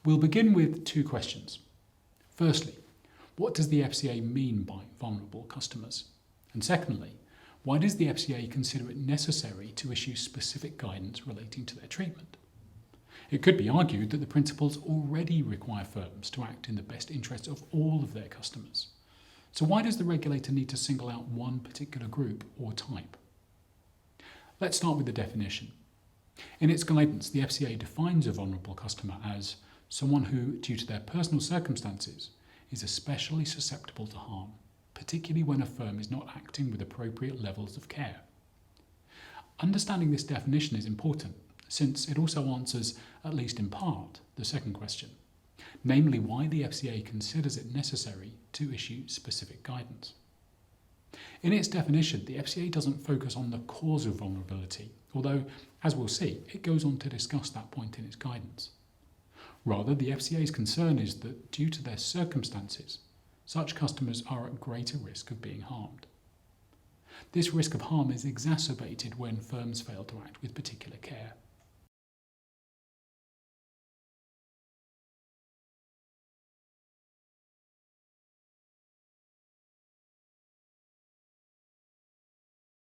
We'll begin with two questions. Firstly, what does the FCA mean by vulnerable customers? And secondly, why does the FCA consider it necessary to issue specific guidance relating to their treatment? It could be argued that the principles already require firms to act in the best interests of all of their customers. So why does the regulator need to single out one particular group or type? Let's start with the definition. In its guidance, the FCA defines a vulnerable customer as someone who, due to their personal circumstances, is especially susceptible to harm, particularly when a firm is not acting with appropriate levels of care. Understanding this definition is important, since it also answers, at least in part, the second question, namely why the FCA considers it necessary to issue specific guidance. In its definition, the FCA doesn't focus on the cause of vulnerability, although, as we'll see, it goes on to discuss that point in its guidance. Rather, the FCA's concern is that, due to their circumstances, such customers are at greater risk of being harmed. This risk of harm is exacerbated when firms fail to act with particular